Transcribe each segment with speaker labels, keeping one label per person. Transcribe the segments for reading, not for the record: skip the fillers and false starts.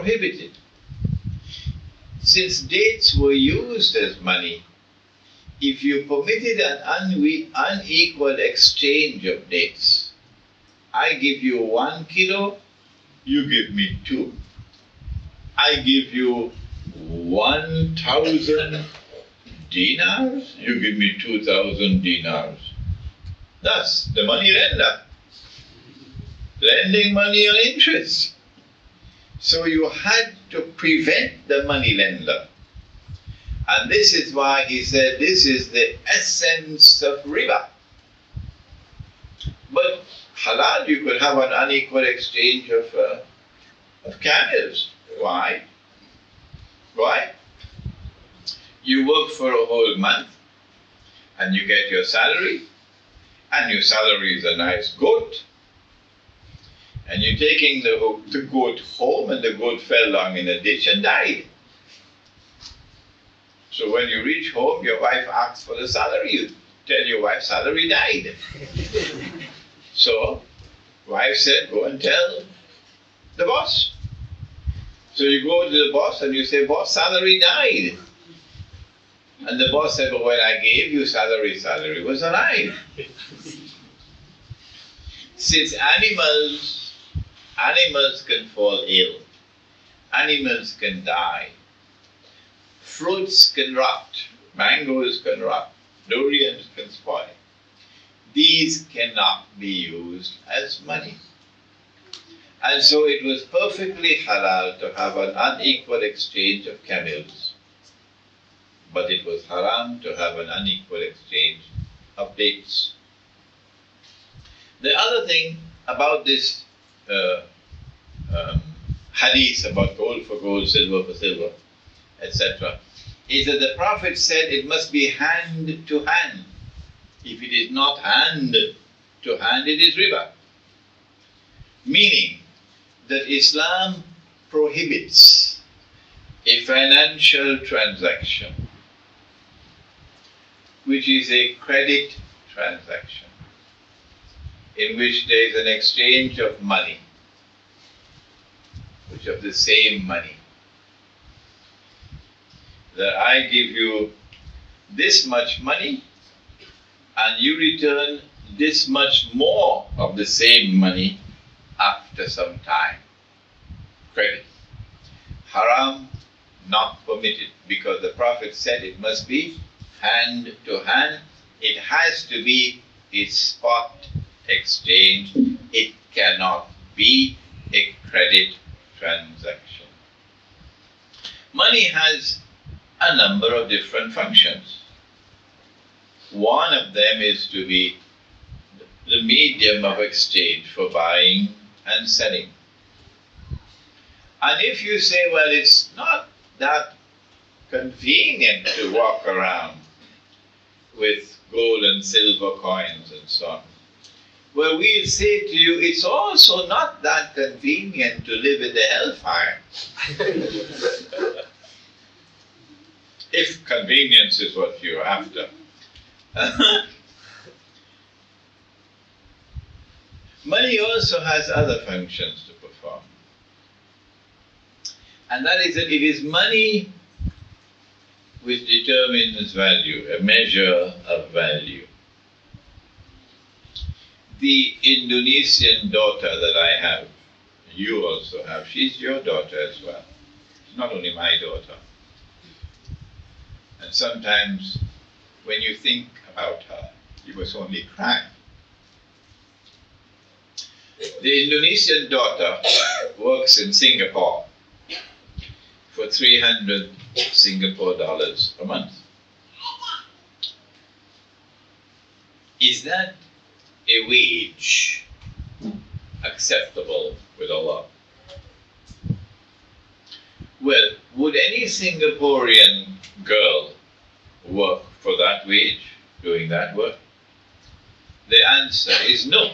Speaker 1: prohibited. Since dates were used as money, if you permitted an unequal exchange of dates, I give you 1 kilo, you give me 2. I give you 1,000 dinars, you give me 2,000 dinars. Thus, the money lender, lending money on interest. So you had to prevent the money lender. And this is why he said this is the essence of riba. But halal, you could have an unequal exchange of camels. Why? Why? You work for a whole month and you get your salary, and your salary is a nice goat, and you're taking the goat home, and the goat fell down in a ditch and died. So when you reach home, your wife asks for the salary. You tell your wife salary died. So wife said, go and tell the boss. So you go to the boss and you say, boss, salary died. And the boss said, but when I gave you salary, salary was alive. Since animals can fall ill, animals can die, fruits can rot, mangoes can rot, durians can spoil. These cannot be used as money. And so it was perfectly halal to have an unequal exchange of camels. But it was haram to have an unequal exchange of dates. The other thing about this hadith about gold for gold, silver for silver, etc., is that the Prophet said it must be hand to hand. If it is not hand to hand, it is riba. Meaning that Islam prohibits a financial transaction which is a credit transaction, in which there is an exchange of money, which of the same money. That I give you this much money and you return this much more of the same money after some time. Credit. Haram, not permitted, because the Prophet said it must be hand to hand. It has to be a spot exchange. It cannot be a credit transaction. Money has a number of different functions. One of them is to be the medium of exchange for buying and selling. And if you say, well, it's not that convenient to walk around with gold and silver coins and so on, well, we'll say to you, it's also not that convenient to live in the hellfire. If convenience is what you're after. Money also has other functions to perform. And that is that it is money which determines value, a measure of value. The Indonesian daughter that I have, you also have, she's your daughter as well. She's not only my daughter. And sometimes when you think about her, you must only cry. The Indonesian daughter works in Singapore for 300 Singapore dollars a month. Is that a wage acceptable with Allah? Well, would any Singaporean girl work for that wage, doing that work? The answer is no.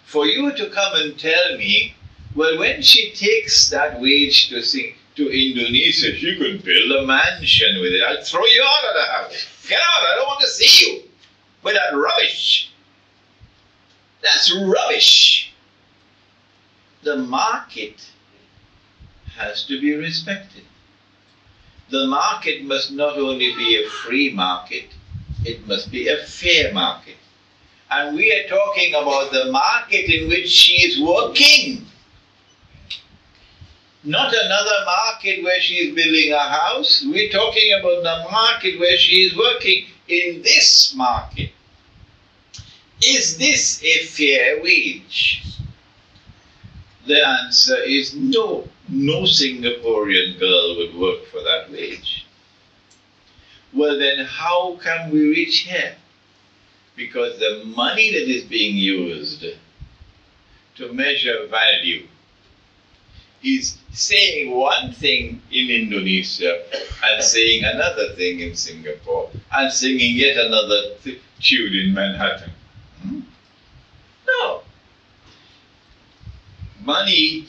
Speaker 1: For you to come and tell me, well, when she takes that wage to Indonesia, she could build a mansion with it. I'll throw you out of the house. Get out, I don't want to see you with that rubbish. That's rubbish. The market has to be respected. The market must not only be a free market, it must be a fair market. And we are talking about the market in which she is working. Not another market where she is building a house. We're talking about the market where she is working. In this market, is this a fair wage? The answer is no. No Singaporean girl would work for that wage. Well then, how can we reach here? Because the money that is being used to measure value is saying one thing in Indonesia and saying another thing in Singapore and singing yet another tune in Manhattan. No. Money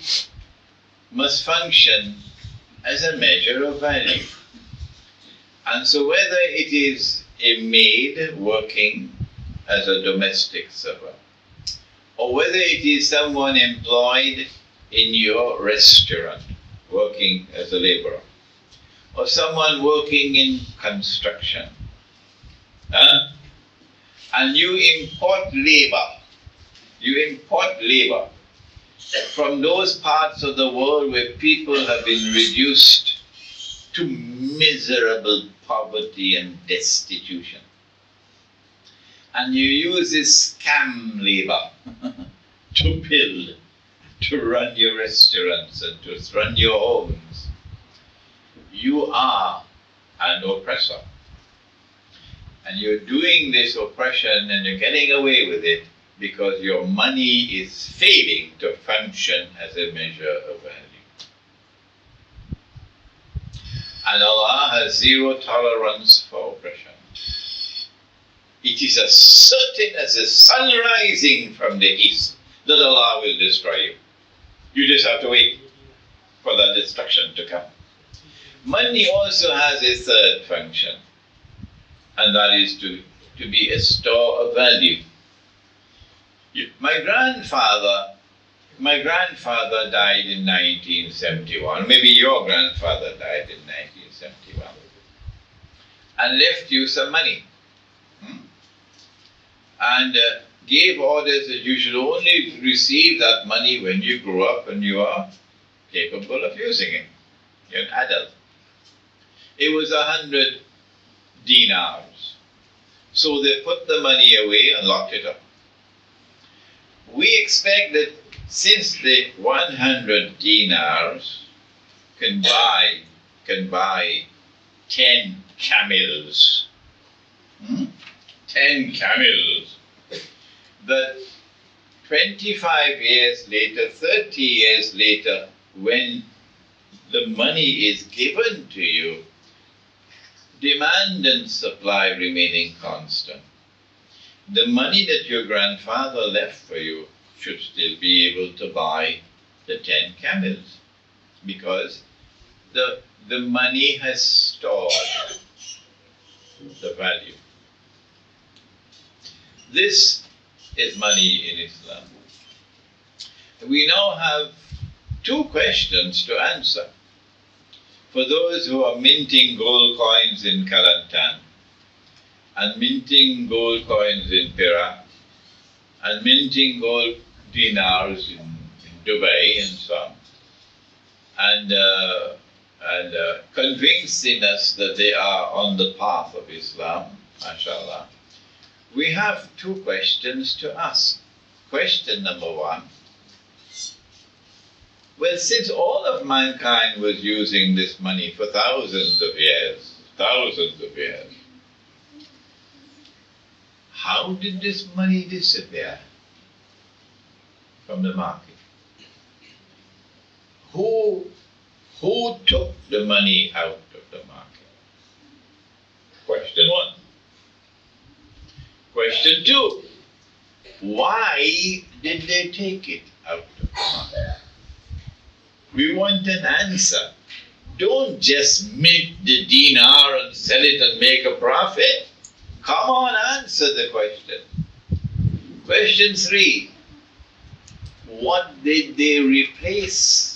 Speaker 1: must function as a measure of value. And so whether it is a maid working as a domestic servant, or whether it is someone employed in your restaurant working as a laborer, or someone working in construction, and you import labor from those parts of the world where people have been reduced to miserable poverty and destitution. And you use this scam labor to build, to run your restaurants and to run your homes. You are an oppressor. And you're doing this oppression and you're getting away with it because your money is failing to function as a measure of value. And Allah has zero tolerance for oppression. It is as certain as the sun rising from the east that Allah will destroy you. You just have to wait for that destruction to come. Money also has a third function, and that is to be a store of value. My grandfather died in 1971, maybe your grandfather died in 1971, and left you some money. And gave orders that you should only receive that money when you grow up and you are capable of using it. You're an adult. It was 100 dinars. So they put the money away and locked it up. We expect that since the 100 dinars can buy 10 camels, 10 camels, that 25 years later, 30 years later, when the money is given to you, demand and supply remaining constant, the money that your grandfather left for you should still be able to buy the 10 camels, because the money has stored the value. This is money in Islam. We now have two questions to answer. For those who are minting gold coins in Kelantan, and minting gold coins in Perak, and minting gold dinars in Dubai and so on, and convincing us that they are on the path of Islam, mashallah, we have two questions to ask. Question number one, well, since all of mankind was using this money for thousands of years, how did this money disappear from the market? Who took the money out of the market? Question one. Question two, why did they take it out of the market? We want an answer. Don't just mint the dinar and sell it and make a profit. Come on, answer the question. Question three, what did they replace